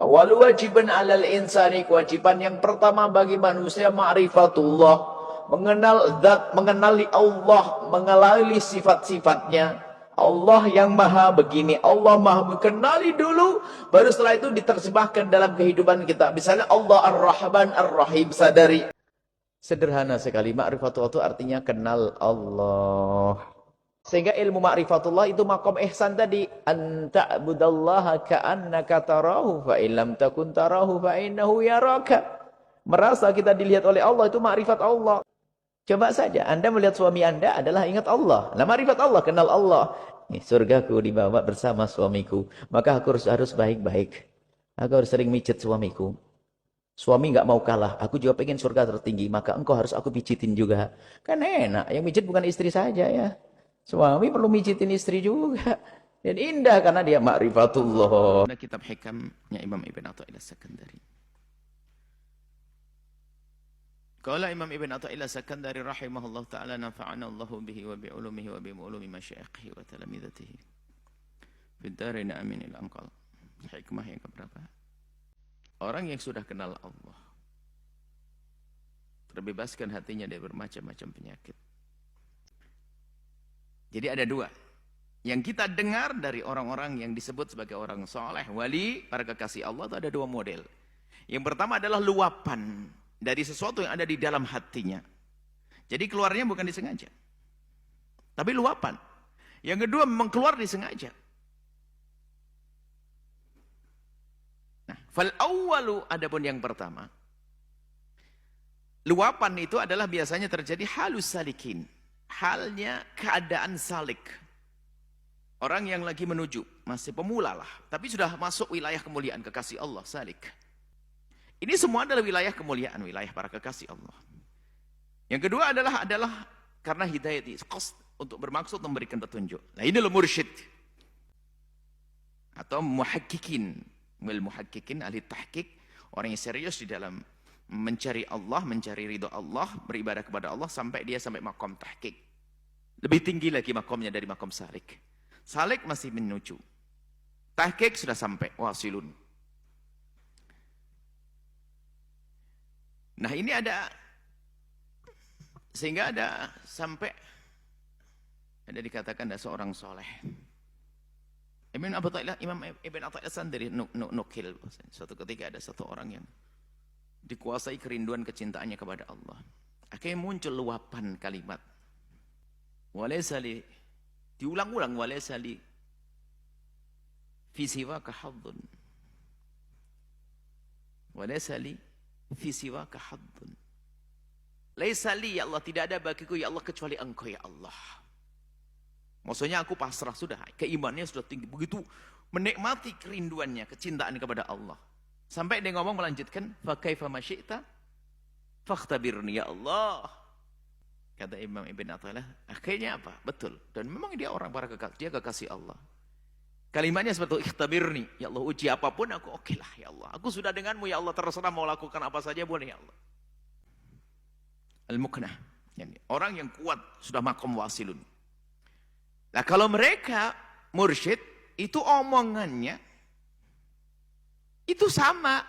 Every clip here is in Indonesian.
Wal wajiban 'alal insani, kewajiban yang pertama bagi manusia ma'rifatullah, mengenal zat, mengenali Allah, mengenali sifat-sifatnya. Allah yang maha begini, Allah maha, kenali dulu, baru setelah itu diterjemahkan dalam kehidupan kita. Misalnya Allah Ar-Rahman Ar-Rahim, sadari. Sederhana sekali, ma'rifatullah itu artinya kenal Allah. Sehingga ilmu ma'rifatullah itu makom ihsan tadi. Anta'budallaha ka'annaka tarahu, fa'illam takun tarahu, fa'innahu yaraka. Merasa kita dilihat oleh Allah, itu ma'rifat Allah. Coba saja, Anda melihat suami Anda adalah ingat Allah. Nah, ma'rifat Allah, kenal Allah. Nih, surgaku dibawa bersama suamiku. Maka aku harus baik-baik. Aku harus sering mijit suamiku. Suami nggak mau kalah. Aku juga pengen surga tertinggi. Maka engkau harus aku pijitin juga. Kan enak. Yang mijit bukan istri saja ya. Suami perlu mijitin istri juga. Dan indah karena dia ma'rifatullah. Ada kitab hikamnya Imam Ibn Athaillah Sakandari. Qala Imam Ibn Athaillah Sakandari rahimahullah ta'ala nafa'ana Allahu bihi wa bi'ulumihi wa bi'ulumi masyayikhi wa talamidatihi. Fid-darin amin il-anqal. Hikmah yang keberapa? Orang yang sudah kenal Allah, terbebaskan hatinya dari bermacam-macam penyakit. Jadi ada dua. Yang kita dengar dari orang-orang yang disebut sebagai orang soleh, wali, para kekasih Allah, itu ada dua model. Yang pertama adalah luapan dari sesuatu yang ada di dalam hatinya. Jadi keluarnya bukan disengaja, tapi luapan. Yang kedua memang keluar disengaja. Nah, fal awwalu, adapun yang pertama, luapan itu adalah biasanya terjadi halus salikin, halnya keadaan salik. Orang yang lagi menuju, masih pemula lah, tapi sudah masuk wilayah kemuliaan kekasih Allah, salik. Ini semua adalah wilayah kemuliaan, wilayah para kekasih Allah. Yang kedua adalah karena hidayah untuk bermaksud memberikan petunjuk. Nah, ini loh mursyid atau muhakkikin, muhakkikin ahli tahqiq, orang yang serius di dalam mencari Allah, mencari ridho Allah, beribadah kepada Allah sampai dia sampai makom tahqiq. Lebih tinggi lagi makomnya dari makom salik. Salik masih menuju, tahqiq sudah sampai wasilun. Nah, ini ada, sehingga ada sampai ada dikatakan ada seorang soleh. Imam Ibn Athaillah sendiri nukil, suatu ketika ada satu orang yang dikuasai kerinduan kecintaannya kepada Allah. Akhirnya muncul luapan kalimat. Walaysali, diulang-ulang, walaysali fi siwaka haddun. Walaysali fi siwaka haddun. Laisali ya Allah, tidak ada bagiku ya Allah kecuali Engkau ya Allah. Maksudnya aku pasrah sudah, keimanannya sudah tinggi, begitu menikmati kerinduannya, kecintaan kepada Allah. Sampai dia ngomong melanjutkan, fa kaifa ma syi'ta fakhtabirni ya Allah. Kata Imam Ibn Athaillah, akhirnya apa? Betul. Dan memang dia orang para kekasih, dia kekasih Allah. Kalimatnya seperti itu, ikhtabirni, ya Allah, uji apapun aku oke lah ya Allah. Aku sudah denganmu ya Allah, terserah mau lakukan apa saja boleh ya Allah. Al-Muqnah, orang yang kuat, sudah makom wasilun. Nah, kalau mereka mursyid, itu omongannya itu sama,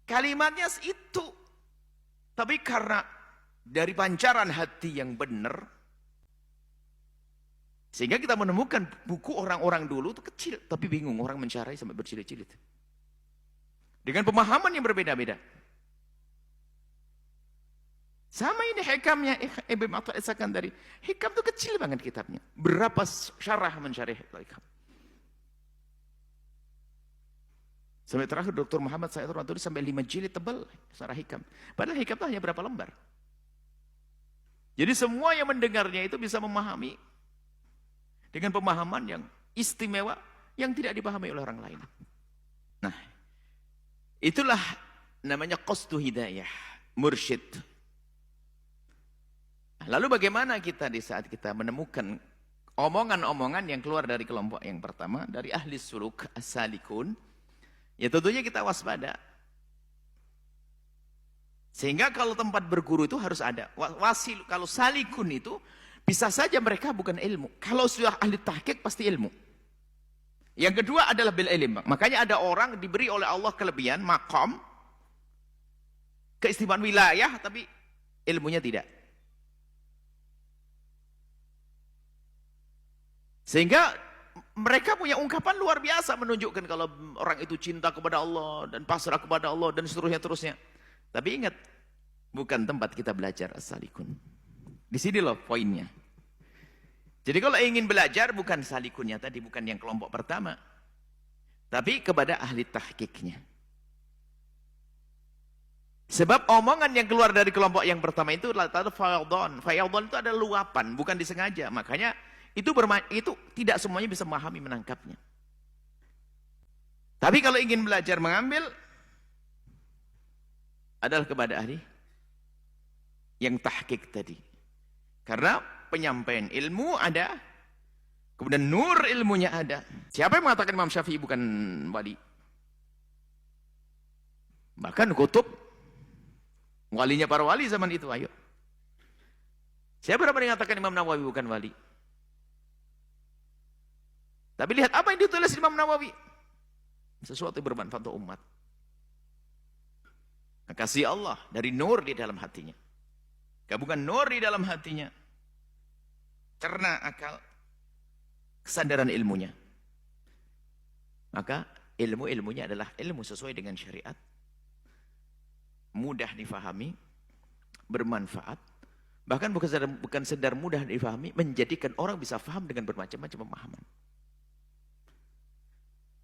kalimatnya itu. Tapi karena dari pancaran hati yang benar, sehingga kita menemukan buku orang-orang dulu itu kecil, tapi bingung, orang mencari sampai berjilid-jilid. Dengan pemahaman yang berbeda-beda. Sama ini hikamnya Ibn Athaillah Sakandari. Hikam itu kecil banget kitabnya. Berapa syarah mencari hikam. Sampai terakhir Dr. Muhammad Said Ratuli sampai 5 jilid tebal syarah hikam. Padahal hikam itu hanya berapa lembar. Jadi semua yang mendengarnya itu bisa memahami dengan pemahaman yang istimewa yang tidak dipahami oleh orang lain. Nah, itulah namanya qasdu hidayah, mursyid. Lalu bagaimana kita di saat kita menemukan omongan-omongan yang keluar dari kelompok yang pertama, dari ahli suluk as-salikun, ya tentunya kita waspada. Sehingga kalau tempat berguru itu harus ada wasil. Kalau salikun itu bisa saja mereka bukan ilmu. Kalau sudah ahli tahqiq pasti ilmu. Yang kedua adalah bil ilm. Makanya ada orang diberi oleh Allah kelebihan maqam, keistimewaan wilayah, tapi ilmunya tidak. Sehingga mereka punya ungkapan luar biasa menunjukkan kalau orang itu cinta kepada Allah dan pasrah kepada Allah dan seterusnya. Tapi ingat, bukan tempat kita belajar as-salikun. Di sini loh poinnya. Jadi kalau ingin belajar bukan salikunnya tadi, bukan yang kelompok pertama. Tapi kepada ahli tahqiqnya. Sebab omongan yang keluar dari kelompok yang pertama itu adalah fayadhan. Fayadhan itu adalah luapan, bukan disengaja. Makanya itu tidak semuanya bisa memahami, menangkapnya. Tapi kalau ingin belajar mengambil adalah kepada ahli yang tahqiq tadi. Karena penyampaian ilmu ada, kemudian nur ilmunya ada. Siapa yang mengatakan Imam Syafi'i bukan wali? Bahkan kutub walinya para wali zaman itu, ayo. Siapa yang mengatakan Imam Nawawi bukan wali? Tapi lihat apa yang ditulis Imam Nawawi. Sesuatu yang bermanfaat untuk umat. Kasih Allah dari nur di dalam hatinya. Gabungan nur di dalam hatinya. Cerna akal, kesadaran ilmunya. Maka ilmunya adalah ilmu sesuai dengan syariat. Mudah difahami, bermanfaat. Bahkan bukan sedar mudah difahami, menjadikan orang bisa faham dengan bermacam-macam pemahaman.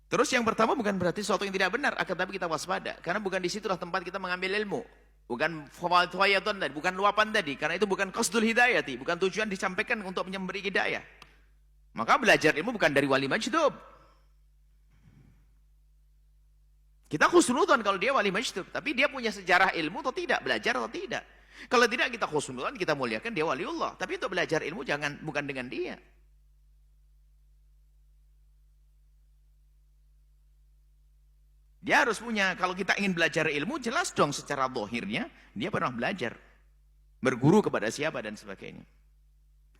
Terus yang pertama bukan berarti sesuatu yang tidak benar, akan tapi kita waspada. Karena bukan di situlah tempat kita mengambil ilmu. Bukan fawaidan tadi, bukan luapan tadi. Karena itu bukan qasdul hidayati, bukan tujuan disampaikan untuk memberi hidayah. Maka belajar ilmu bukan dari wali majdub. Kita khusnudzon kalau dia wali majdub, tapi dia punya sejarah ilmu atau tidak, belajar atau tidak. Kalau tidak kita khusnudzon, kita muliakan dia waliullah. Tapi untuk belajar ilmu bukan dengan dia. Dia harus punya, kalau kita ingin belajar ilmu, jelas dong secara zahirnya, dia pernah belajar. Berguru kepada siapa dan sebagainya.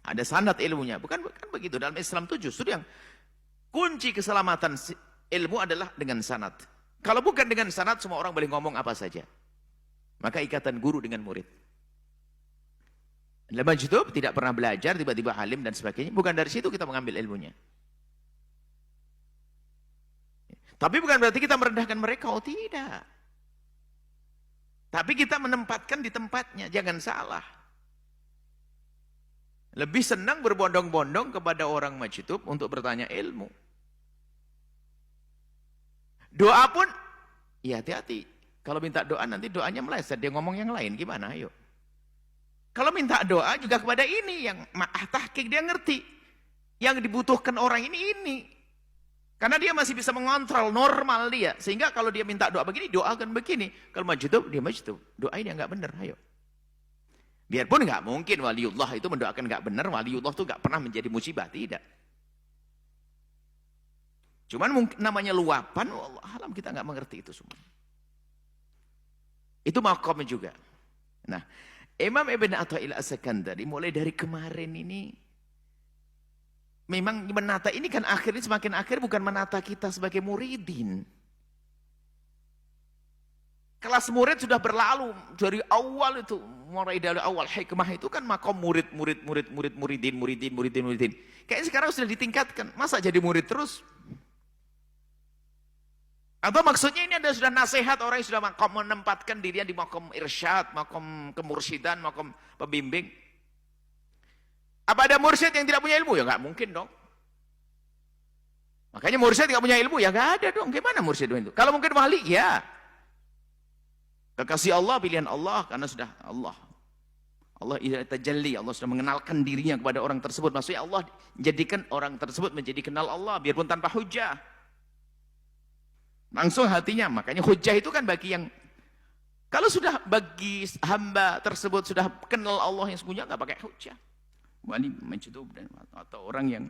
Ada sanad ilmunya. Bukan begitu. Dalam Islam itu justru yang kunci keselamatan ilmu adalah dengan sanad. Kalau bukan dengan sanad, semua orang boleh ngomong apa saja. Maka ikatan guru dengan murid. Dalam majdub tidak pernah belajar, tiba-tiba alim dan sebagainya. Bukan dari situ kita mengambil ilmunya. Tapi bukan berarti kita merendahkan mereka, oh tidak. Tapi kita menempatkan di tempatnya, jangan salah. Lebih senang berbondong-bondong kepada orang majdub untuk bertanya ilmu. Doa pun, ya hati-hati. Kalau minta doa nanti doanya meleset, dia ngomong yang lain, gimana? Ayo. Kalau minta doa juga kepada ini, yang tahqiq dia ngerti. Yang dibutuhkan orang ini. Karena dia masih bisa mengontrol normal dia. Sehingga kalau dia minta doa begini, doakan begini. Kalau majdub, dia majdub. Doain yang nggak benar, ayo. Biarpun nggak mungkin waliullah itu mendoakan nggak benar, waliullah itu nggak pernah menjadi musibah, tidak. Cuman namanya luapan, Allah alam kita nggak mengerti itu semua. Itu makom juga. Nah, Imam Ibn Atha'il As-Sakandari mulai dari kemarin ini, memang menata ini kan akhirnya semakin akhir bukan menata kita sebagai muridin. Kelas murid sudah berlalu dari awal itu, mulai dari awal hikmah itu kan makom muridin. Kayaknya sekarang sudah ditingkatkan. Masa jadi murid terus? Atau maksudnya ini ada sudah nasihat, orang yang sudah makom menempatkan dirinya di makom irsyad, makom kemursidan, makom pembimbing. Apa ada mursyid yang tidak punya ilmu? Ya nggak mungkin dong. Makanya mursyid nggak punya ilmu, ya nggak ada dong. Gimana mursyid itu? Kalau mungkin wali, ya. Kekasih Allah, pilihan Allah, karena sudah Allah tajalli, Allah sudah mengenalkan dirinya kepada orang tersebut. Maksudnya Allah jadikan orang tersebut menjadi kenal Allah, biarpun tanpa hujah. Langsung hatinya, makanya hujah itu kan bagi yang, kalau sudah bagi hamba tersebut sudah kenal Allah yang sesungguhnya, nggak pakai hujah. Wali majdub atau orang yang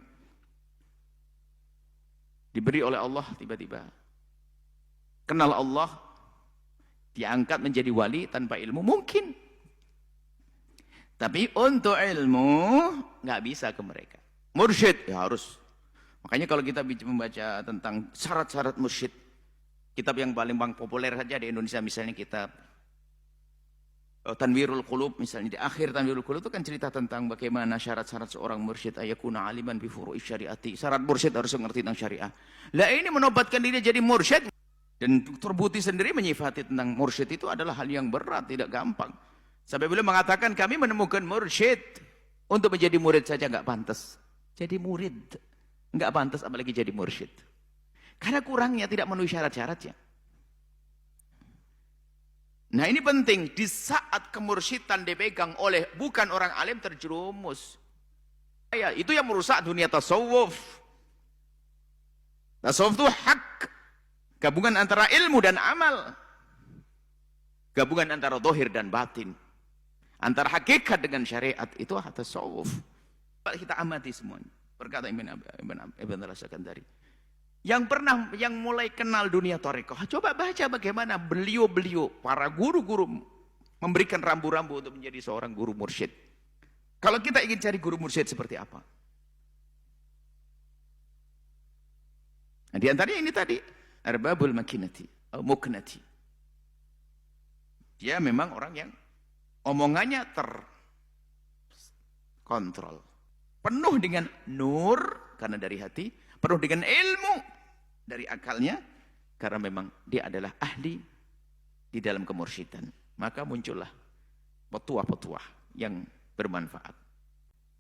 diberi oleh Allah tiba-tiba kenal Allah, diangkat menjadi wali tanpa ilmu, mungkin. Tapi untuk ilmu nggak bisa ke mereka. Mursyid ya harus Makanya kalau kita membaca tentang syarat-syarat mursyid, kitab yang paling populer saja di Indonesia misalnya kitab Tanwirul Qulub, misalnya di akhir Tanwirul Qulub itu kan cerita tentang bagaimana syarat-syarat seorang mursyid, ayakuna aliman bi furu'i syariati. Syarat mursyid harus mengerti tentang syariah. Lah ini menobatkan diri jadi mursyid, dan Dr. Buti sendiri menyifati tentang mursyid itu adalah hal yang berat, tidak gampang. Sampai beliau mengatakan kami menemukan mursyid untuk menjadi murid saja nggak pantas. Jadi murid nggak pantas apalagi jadi mursyid. Karena kurangnya tidak memenuhi syarat-syaratnya. Nah ini penting, di saat kemursyidan dipegang oleh bukan orang alim terjerumus. Ya, itu yang merusak dunia tasawuf. Tasawuf itu hak. Gabungan antara ilmu dan amal. Gabungan antara zahir dan batin. Antara hakikat dengan syariat, itu tasawuf. Kita amati semuanya. Berkata Ibn Al-Sakandari. Yang mulai kenal dunia thariqah, coba baca bagaimana beliau-beliau, para guru-guru memberikan rambu-rambu untuk menjadi seorang guru mursyid. Kalau kita ingin cari guru mursyid seperti apa? Nah, di antaranya ini tadi, arbabul makinati, muknati. Dia memang orang yang omongannya terkontrol. Penuh dengan nur, karena dari hati, penuh dengan ilmu dari akalnya, karena memang dia adalah ahli di dalam kemursyidan. Maka muncullah petuah-petuah yang bermanfaat.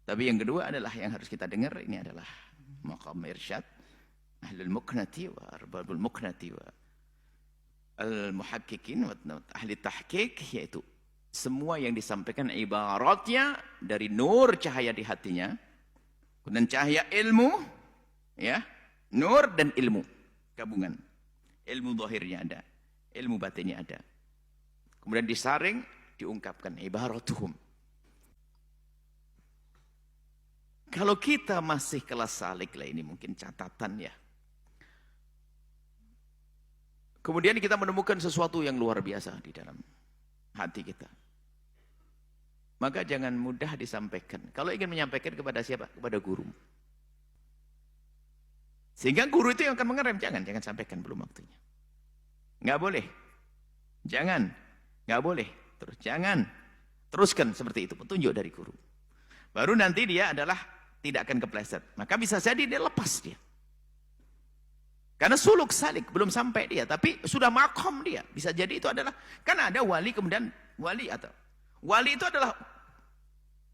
Tapi yang kedua adalah yang harus kita dengar, ini adalah maqam irsyad ahlul muknati wa arbabul muknati wa al-muhaqqiqin wa ahli tahqiq, yaitu semua yang disampaikan ibaratnya dari nur cahaya di hatinya, dan cahaya ilmu, ya, nur dan ilmu gabungan. Ilmu zahirnya ada, ilmu batinnya ada. Kemudian disaring, diungkapkan ibaratuhum. Kalau kita masih kelas salik lah, ini mungkin catatan ya. Kemudian kita menemukan sesuatu yang luar biasa di dalam hati kita. Maka jangan mudah disampaikan. Kalau ingin menyampaikan kepada siapa? Kepada guru. Sehingga guru itu yang akan mengerem. Jangan sampaikan, belum waktunya. Nggak boleh. Jangan. Nggak boleh. Terus jangan. Teruskan seperti itu. Petunjuk dari guru. Baru nanti dia adalah tidak akan kepleset. Maka bisa jadi dia lepas dia. Karena suluk salik belum sampai dia, tapi sudah makom dia. Bisa jadi itu adalah, kan ada wali kemudian wali, atau wali itu adalah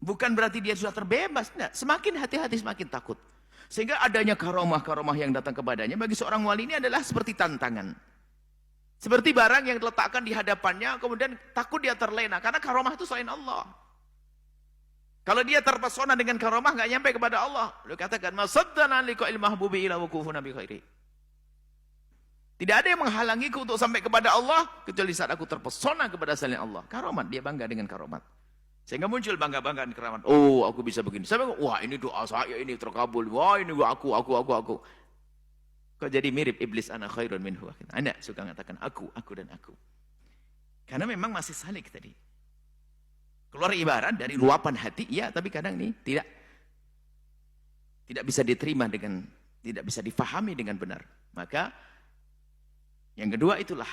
bukan berarti dia sudah terbebas. Nah, semakin hati-hati semakin takut. Sehingga adanya karomah-karomah yang datang kepadanya bagi seorang wali ini adalah seperti tantangan. Seperti barang yang diletakkan di hadapannya, kemudian takut dia terlena. Karena karomah itu selain Allah. Kalau dia terpesona dengan karomah, nggak nyampe kepada Allah. Beliau katakan, "Masaddana liqa'il mahbubi ila wukufuna bi khairi." Tidak ada yang menghalangiku untuk sampai kepada Allah kecuali saat aku terpesona kepada selain Allah. Karomat, dia bangga dengan karomat. Sehingga muncul bangga-banggaan karomat. Oh, aku bisa begini. Sampai, wah ini doa saya ini terkabul. Wah ini aku. Kok jadi mirip iblis, ana khairun minhu. Anda suka mengatakan aku dan aku. Karena memang masih salik tadi. Keluar ibarat dari luapan hati, ya, tapi kadang ini tidak bisa diterima dengan, tidak bisa difahami dengan benar. Maka yang kedua itulah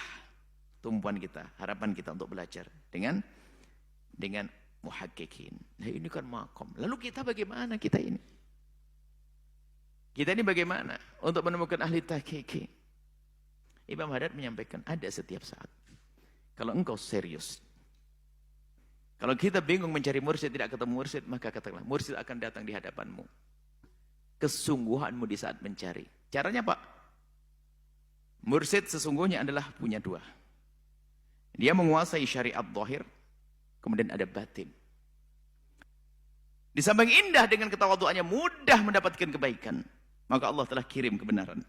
tumpuan kita, harapan kita untuk belajar dengan muhaqqiqin. Nah ini kan makom. Lalu kita bagaimana kita ini? Kita ini bagaimana untuk menemukan ahli tahqiq? Imam Haddad menyampaikan ada setiap saat. Kalau engkau serius, kalau kita bingung mencari mursyid, tidak ketemu mursyid, maka katakanlah mursyid akan datang di hadapanmu. Kesungguhanmu di saat mencari. Caranya Pak? Mursyid sesungguhnya adalah punya dua. Dia menguasai syariat zahir, kemudian ada batin. Di samping indah dengan ketawaduannya, mudah mendapatkan kebaikan, maka Allah telah kirim kebenaran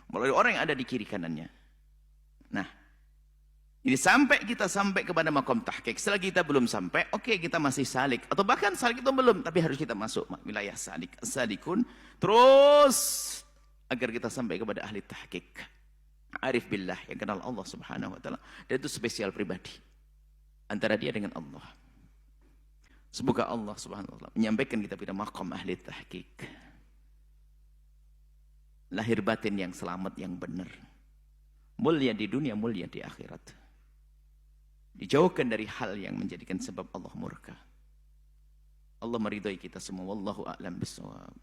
melalui orang yang ada di kiri kanannya. Nah, ini kita sampai kepada makom tahqiq. Setelah kita belum sampai, oke, kita masih salik, atau bahkan salik itu belum, tapi harus kita masuk wilayah salik, salikun, terus agar kita sampai kepada ahli tahqiq. Arif billah, yang kenal Allah subhanahu wa ta'ala, dan itu spesial pribadi antara dia dengan Allah. Semoga Allah subhanahu wa ta'ala menyampaikan kita pada maqam ahli tahqiq. lahir batin yang selamat, yang benar. Mulia di dunia, mulia di akhirat. Dijauhkan dari hal yang menjadikan sebab Allah murka. Allah meridhai kita semua. Wallahu a'lam bishawab.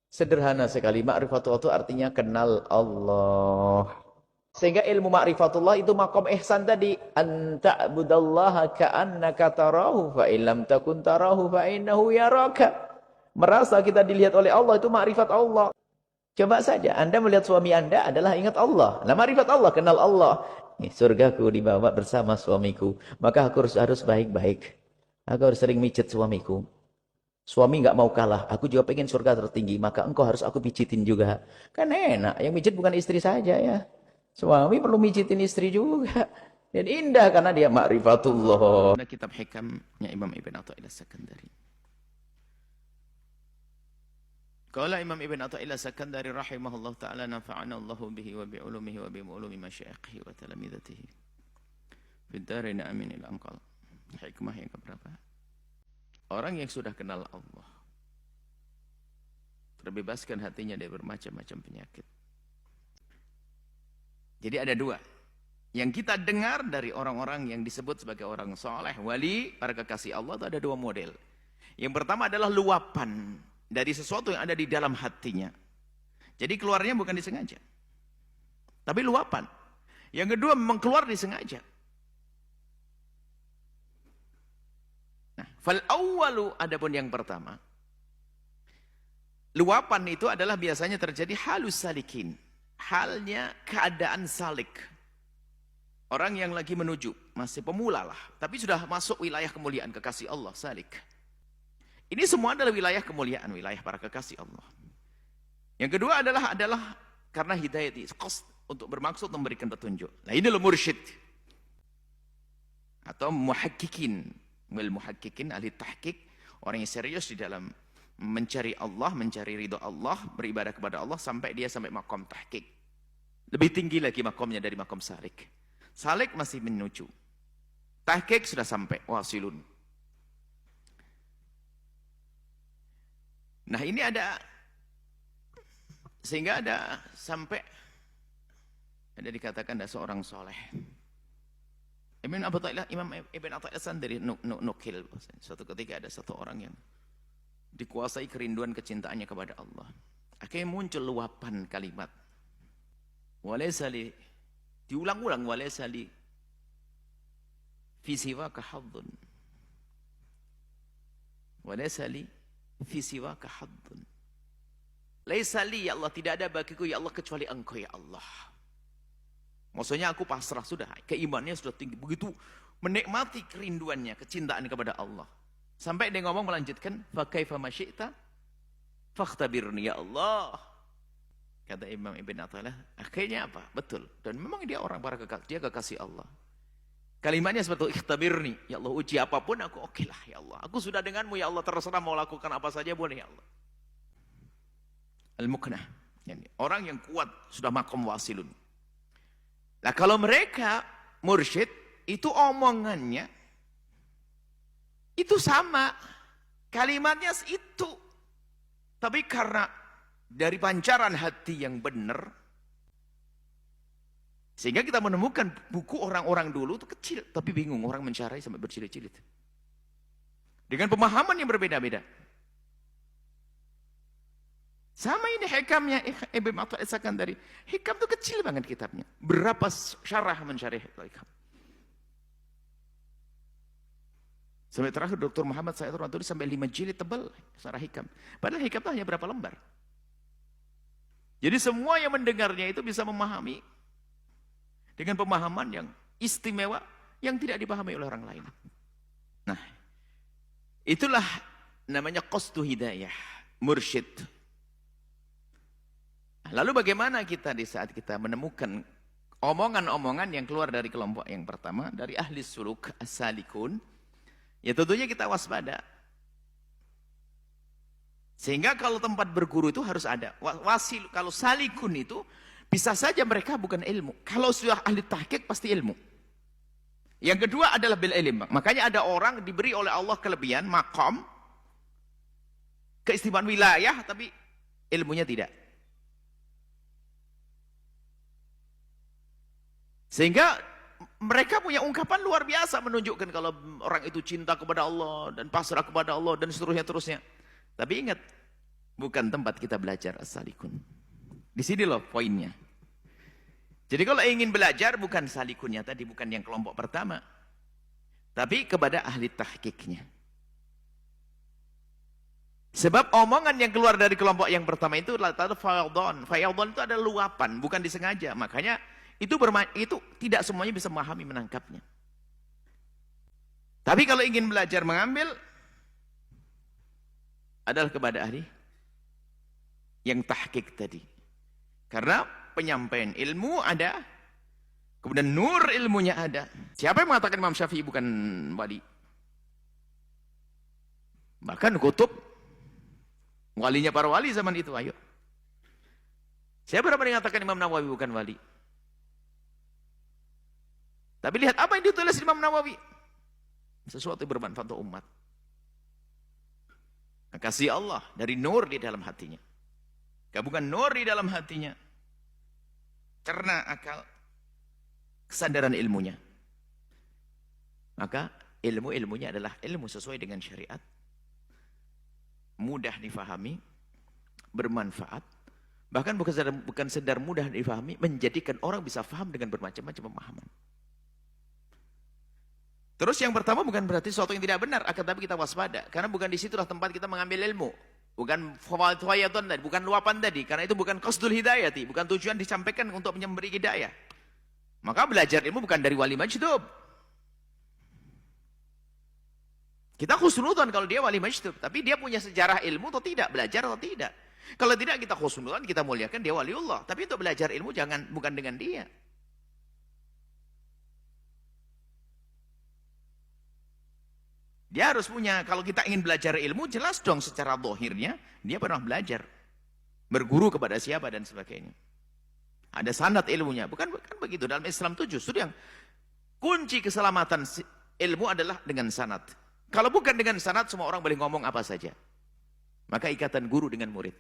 Sederhana sekali, ma'rifatullah itu artinya kenal Allah. Sehingga ilmu ma'rifatullah itu makom ihsan tadi. Anta'budallaha ka'annaka tarahu fa'illam takun tarahu fa'innahu yaraka. Merasa kita dilihat oleh Allah itu ma'rifat Allah. Coba saja, Anda melihat suami Anda adalah ingat Allah. Nah, ma'rifat Allah, kenal Allah. Surgaku dibawa bersama suamiku. Maka aku harus baik-baik. Aku harus sering mijet suamiku. Suami nggak mau kalah. Aku juga pengen surga tertinggi. Maka engkau harus aku pijitin juga. Kan enak. Yang mijet bukan istri saja ya. Suami perlu mijitin istri juga. Dan indah karena dia ma'rifatullah. Ada kitab hikamnya Imam Ibn Athaillah As-Sakandari. Qala Imam Ibn Athaillah As-Sakandari rahimahullah ta'ala nafa'ana Allahu bihi wa bi'ulumihi wa bi'ulumi masyayikhi wa talamidatihi. Fid darin amin ila anqal. Hikmah yang keberapa? Orang yang sudah kenal Allah terbebaskan hatinya dari bermacam-macam penyakit. Jadi ada dua yang kita dengar dari orang-orang yang disebut sebagai orang soleh, wali, para kekasih Allah itu ada dua model. Yang pertama adalah luapan dari sesuatu yang ada di dalam hatinya. Jadi keluarnya bukan disengaja, tapi luapan. Yang kedua memang keluar disengaja. Nah, fal awwalu, adapun yang pertama, luapan itu adalah biasanya terjadi halus salikin, halnya keadaan salik. Orang yang lagi menuju, masih pemula lah, tapi sudah masuk wilayah kemuliaan kekasih Allah, salik. Ini semua adalah wilayah kemuliaan, wilayah para kekasih Allah. Yang kedua adalah karena hidayah untuk bermaksud memberikan petunjuk. Nah, ini adalah mursyid atau muhakkikin. Muhakkikin, ahli tahqiq, orang yang serius di dalam mencari Allah, mencari ridho Allah, beribadah kepada Allah sampai dia sampai makom tahqiq. Lebih tinggi lagi makomnya dari makom salik. Salik masih menuju. Tahqiq sudah sampai wasilun. Nah, ini ada sehingga ada sampai ada dikatakan ada seorang soleh. Imam Ibn Athaillah sendiri nukil. Suatu ketika ada satu orang yang dikuasai kerinduan kecintaannya kepada Allah. Akhirnya muncul luapan kalimat. Walaysa li, diulang-ulang, walaysa li fi siwaka haddun. Walaysa li fi siwaka haddun. Laisa li, ya Allah, tidak ada bagiku ya Allah kecuali Engkau ya Allah. Maksudnya aku pasrah sudah, keimanannya sudah tinggi, begitu menikmati kerinduannya, kecintaan kepada Allah. Sampai dia ngomong melanjutkan, fa kaifa ma syi'ta fakhtabirni ya Allah. Kata Imam Ibn Athaillah, akhirnya apa? Betul. Dan memang dia orang dia kekasih Allah. Kalimatnya seperti itu, ikhtabirni, ya Allah, uji apapun aku oke lah ya Allah. Aku sudah denganmu ya Allah, terserah mau lakukan apa saja boleh ya Allah. Al-Muqnah, orang yang kuat sudah makom wasilun. Nah, kalau mereka mursyid itu omongannya itu sama, kalimatnya itu, tapi karena dari pancaran hati yang benar, sehingga kita menemukan buku orang-orang dulu itu kecil, tapi bingung orang mencari sampai berjilid-jilid dengan pemahaman yang berbeda-beda. Sama ini hikamnya Ibn Athaillah As-Sakandari. Hikam itu kecil banget kitabnya. Berapa syarah mencari hikam. Sampai terakhir Dr. Muhammad Said tulis sampai 5 jilid tebal syarah hikam. Padahal hikam itu hanya berapa lembar. Jadi semua yang mendengarnya itu bisa memahami dengan pemahaman yang istimewa yang tidak dipahami oleh orang lain. Nah, itulah namanya qasdu hidayah, mursyid. Lalu bagaimana kita di saat kita menemukan omongan-omongan yang keluar dari kelompok yang pertama, dari ahli suluk as-salikun, ya tentunya kita waspada. Sehingga kalau tempat berguru itu harus ada wasil. Kalau salikun itu bisa saja mereka bukan ilmu. Kalau sudah ahli tahqiq pasti ilmu. Yang kedua adalah bil ilm. Makanya ada orang diberi oleh Allah kelebihan makom, keistimewaan wilayah, tapi ilmunya tidak. Sehingga mereka punya ungkapan luar biasa menunjukkan kalau orang itu cinta kepada Allah dan pasrah kepada Allah dan seterusnya. Tapi ingat, bukan tempat kita belajar as-salikun. Di sini loh poinnya. Jadi kalau ingin belajar bukan salikunnya tadi, bukan yang kelompok pertama. Tapi kepada ahli tahqiqnya. Sebab omongan yang keluar dari kelompok yang pertama itu adalah fayadhan. Fayadhan itu adalah luapan, bukan disengaja. Makanya itu tidak semuanya bisa memahami, menangkapnya. Tapi kalau ingin belajar mengambil adalah kepada ahli yang tahqiq tadi. Karena penyampaian ilmu ada, kemudian nur ilmunya ada. Siapa yang mengatakan Imam Syafi'i bukan wali? Bahkan kutub walinya para wali zaman itu, ayo. Siapa yang mengatakan Imam Nawawi bukan wali? Tapi lihat apa yang ditulis Imam Nawawi. Sesuatu yang bermanfaat untuk umat. Kasih Allah dari nur di dalam hatinya. Gabungan nur di dalam hatinya. Cerna akal. Kesadaran ilmunya. Maka ilmunya adalah ilmu sesuai dengan syariat. Mudah difahami. Bermanfaat. Bahkan bukan sedar mudah difahami. Menjadikan orang bisa faham dengan bermacam-macam pemahaman. Terus yang pertama bukan berarti sesuatu yang tidak benar, akan tapi kita waspada. Karena bukan di situlah tempat kita mengambil ilmu. Bukan fawaiton tadi, bukan luapan tadi. Karena itu bukan qasdul hidayati, bukan tujuan disampaikan untuk memberi hidayah. Maka belajar ilmu bukan dari wali majdub. Kita khusnudzon kalau dia wali majdub, tapi dia punya sejarah ilmu atau tidak, belajar atau tidak. Kalau tidak kita khusnudzon, kita muliakan dia waliullah. Tapi untuk belajar ilmu bukan dengan dia. Dia harus punya, kalau kita ingin belajar ilmu, jelas dong secara dohirnya, dia pernah belajar. Berguru kepada siapa dan sebagainya. Ada sanad ilmunya. Bukan begitu. Dalam Islam itu justru yang kunci keselamatan ilmu adalah dengan sanad. Kalau bukan dengan sanad, semua orang boleh ngomong apa saja. Maka ikatan guru dengan murid.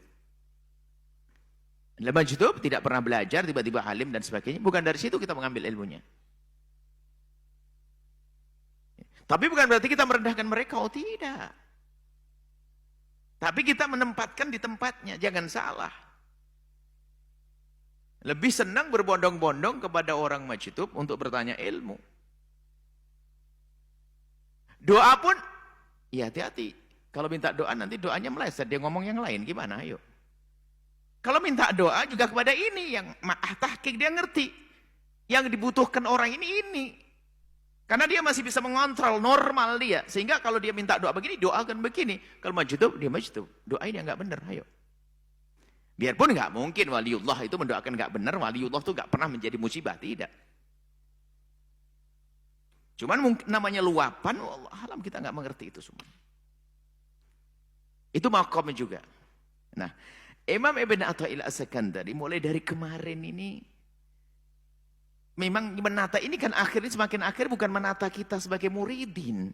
Dalam majdub tidak pernah belajar, tiba-tiba alim dan sebagainya. Bukan dari situ kita mengambil ilmunya. Tapi bukan berarti kita merendahkan mereka, oh tidak. Tapi kita menempatkan di tempatnya, jangan salah. Lebih senang berbondong-bondong kepada orang majdub untuk bertanya ilmu. Doa pun, ya hati-hati. Kalau minta doa nanti doanya meleset, dia ngomong yang lain, gimana? Ayo. Kalau minta doa juga kepada ini, yang tahqiq dia ngerti. Yang dibutuhkan orang ini. Karena dia masih bisa mengontrol normal dia. Sehingga kalau dia minta doa begini, doakan begini. Kalau majdub, dia majdub. Doa ini nggak benar, ayo. Biarpun nggak mungkin waliullah itu mendoakan nggak benar, waliullah itu nggak pernah menjadi musibah, tidak. Cuman mungkin namanya luapan, Allah alam kita nggak mengerti itu semua. Itu makomnya juga. Nah, Imam Ibn Atha'illah As-Sakandari mulai dari kemarin ini, memang menata ini kan akhirnya semakin akhir bukan menata kita sebagai muridin.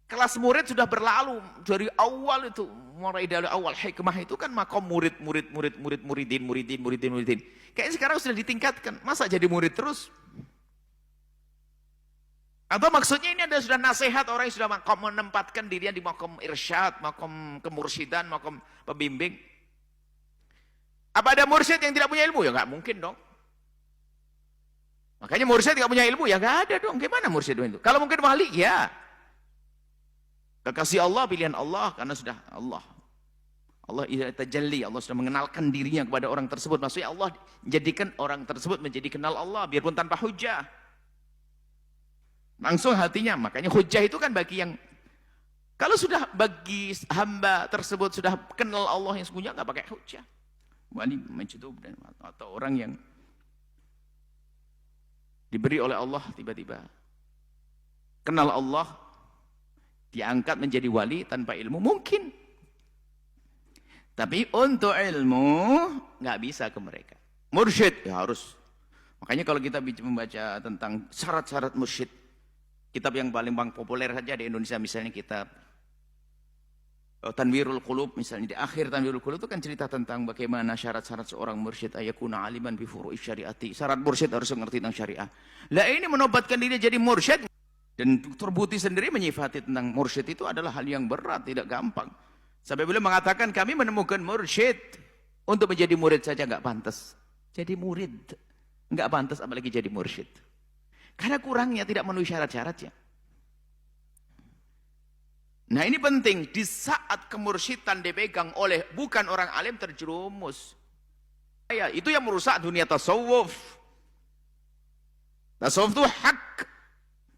Kelas murid sudah berlalu dari awal itu, mulai dari awal hikmah itu kan makom muridin. Kayaknya sekarang sudah ditingkatkan. Masa jadi murid terus? Atau maksudnya ini ada sudah nasihat orang yang sudah makom menempatkan dirinya di makom irsyad, makom kemursidan, makom pembimbing. Apa ada mursyid yang tidak punya ilmu? Ya nggak mungkin dong. Makanya mursyid nggak punya ilmu, ya nggak ada dong. Gimana mursyid itu? Kalau mungkin wali, ya. Kekasih Allah, pilihan Allah, karena sudah Allah. Allah tajalli, Allah sudah mengenalkan dirinya kepada orang tersebut. Maksudnya Allah jadikan orang tersebut menjadi kenal Allah, biarpun tanpa hujah. Langsung hatinya, makanya hujah itu kan bagi yang, kalau sudah bagi hamba tersebut sudah kenal Allah yang sesungguhnya, nggak pakai hujah. Wali majdub atau orang yang diberi oleh Allah tiba-tiba kenal Allah, diangkat menjadi wali tanpa ilmu, mungkin. Tapi untuk ilmu nggak bisa ke mereka. Mursyid ya harus. Makanya kalau kita membaca tentang syarat-syarat mursyid, kitab yang paling populer saja di Indonesia misalnya kitab Tanwirul Qulub misalnya, di akhir Tanwirul Qulub itu kan cerita tentang bagaimana syarat-syarat seorang mursyid, ayakuna aliman bi furu'i syariati. Syarat mursyid harus mengerti tentang syariah. Lah ini menobatkan diri jadi mursyid, dan Dr. Buti sendiri menyifati tentang mursyid itu adalah hal yang berat, tidak gampang. Sampai beliau mengatakan kami menemukan mursyid untuk menjadi murid saja nggak pantas. Jadi murid nggak pantas apalagi jadi mursyid. Karena kurangnya tidak memenuhi syarat-syaratnya. Nah ini penting, di saat kemursyidan dipegang oleh bukan orang alim terjerumus. Ya, itu yang merusak dunia tasawuf. Tasawuf itu hak.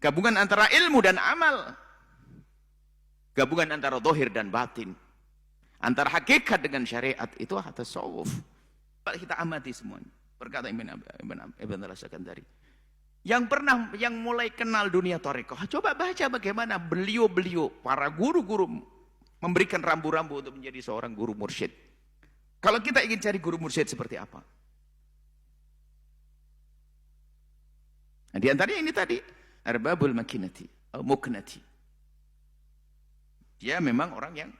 Gabungan antara ilmu dan amal. Gabungan antara zahir dan batin. Antara hakikat dengan syariat, itu tasawuf. Kita amati semuanya. Berkata Ibn al-Sakandari. Yang mulai kenal dunia tarekat, coba baca bagaimana beliau-beliau, para guru-guru memberikan rambu-rambu untuk menjadi seorang guru mursyid. Kalau kita ingin cari guru mursyid seperti apa? Nah, di antaranya ini tadi, arbabul makinati, muknati. Dia memang orang yang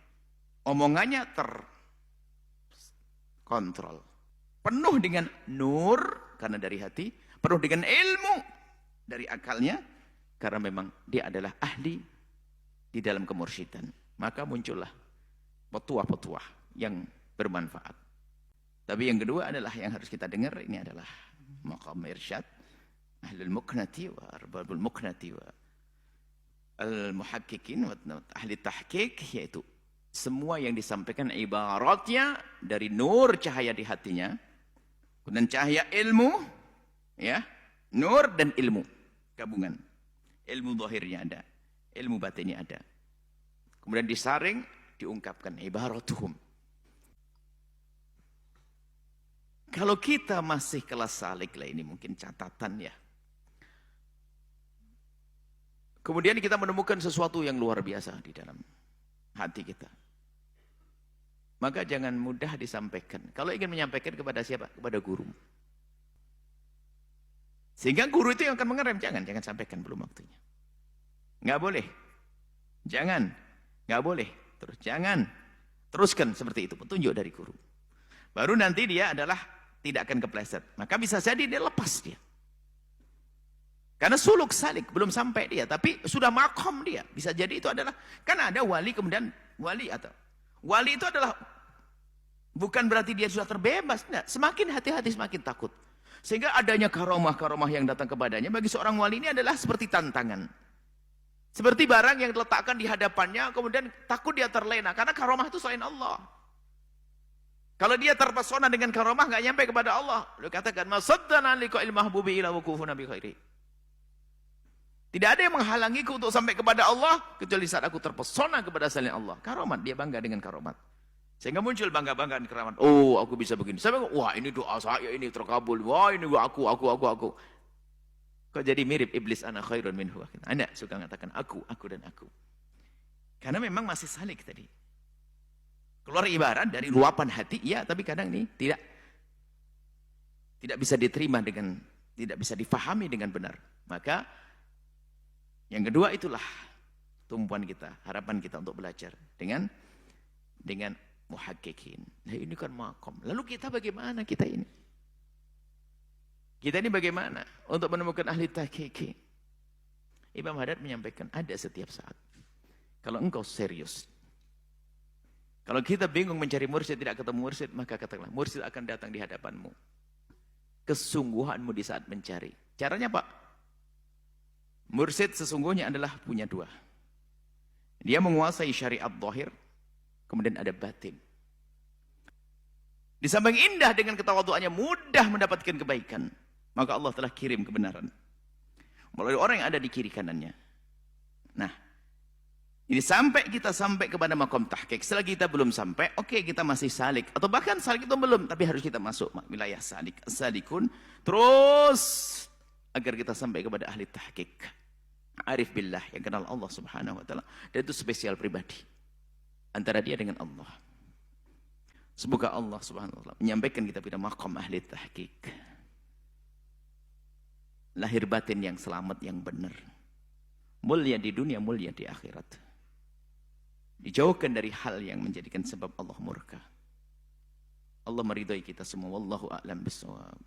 omongannya terkontrol. Penuh dengan nur, karena dari hati, penuh dengan ilmu, dari akalnya, karena memang dia adalah ahli di dalam kemursyidaan. Maka muncullah petuah-petuah yang bermanfaat. Tapi yang kedua adalah yang harus kita dengar, ini adalah maqam irsyad ahlul muknati wa arbabul muknati wa al-muhakkikin wa ahli tahqiq, yaitu semua yang disampaikan ibaratnya dari nur cahaya di hatinya, dan cahaya ilmu, ya, nur dan ilmu gabungan. Ilmu zahirnya ada, ilmu batinnya ada. Kemudian disaring, diungkapkan ibaratuhum. Kalau kita masih kelas salik lah, ini mungkin catatan ya. Kemudian kita menemukan sesuatu yang luar biasa di dalam hati kita. Maka jangan mudah disampaikan. Kalau ingin menyampaikan kepada siapa? Kepada guru. Sehingga guru itu yang akan mengerem. Jangan sampaikan, belum waktunya. Nggak boleh. Jangan. Nggak boleh. Terus jangan. Teruskan seperti itu. Petunjuk dari guru. Baru nanti dia adalah tidak akan kepleset. Maka bisa jadi dia lepas dia. Karena suluk salik belum sampai dia. Tapi sudah makom dia. Bisa jadi itu adalah. Kan ada wali kemudian wali atau. Wali itu adalah. Bukan berarti dia sudah terbebas. Nah, semakin hati-hati semakin takut. Sehingga adanya karomah-karomah yang datang kepadanya bagi seorang wali ini adalah seperti tantangan. Seperti barang yang diletakkan di hadapannya, kemudian takut dia terlena. Karena karomah itu selain Allah. Kalau dia terpesona dengan karomah, nggak nyampe kepada Allah. Dia katakan, masaddana liqa'il mahbubi ila wukufuna bi khairi. Tidak ada yang menghalangiku untuk sampai kepada Allah, kecuali saat aku terpesona kepada selain Allah. Karomat, dia bangga dengan karomat. Sehingga muncul bangga-banggaan keramat. Oh, aku bisa begini. Sampai, wah ini doa saya ini terkabul. Wah ini aku. Kok jadi mirip iblis ana khairun minhu. Anda suka mengatakan aku dan aku. Karena memang masih salik tadi. Keluar ibarat dari luapan hati, ya, tapi kadang ini tidak bisa diterima dengan, tidak bisa difahami dengan benar. Maka yang kedua itulah tumpuan kita, harapan kita untuk belajar dengan muhakkikin. Nah ini kan makom. Lalu kita bagaimana kita ini? Kita ini bagaimana untuk menemukan ahli tahqiq? Imam Haddad menyampaikan ada setiap saat. Kalau engkau serius. Kalau kita bingung mencari mursyid, tidak ketemu mursyid, maka katakanlah mursyid akan datang di hadapanmu. Kesungguhanmu di saat mencari. Caranya Pak? Mursyid sesungguhnya adalah punya dua. Dia menguasai syariat zahir. Kemudian ada batin. Di samping indah dengan ketawaduannya, mudah mendapatkan kebaikan. Maka Allah telah kirim kebenaran melalui orang yang ada di kiri kanannya. Nah, ini kita sampai kepada makom tahqiq. Selagi kita belum sampai, oke, kita masih salik. Atau bahkan salik itu belum, tapi harus kita masuk wilayah salik. Salikun. Terus, agar kita sampai kepada ahli tahqiq. Arif billah, yang kenal Allah subhanahu wa ta'ala. Dan itu spesial pribadi. Antara dia dengan Allah. Semoga Allah subhanahu wa ta'ala menyampaikan kita pada maqam ahli tahqiq. Lahir batin yang selamat, yang benar. Mulia di dunia, mulia di akhirat. Dijauhkan dari hal yang menjadikan sebab Allah murka. Allah meridai kita semua. Wallahu a'lam bishawab.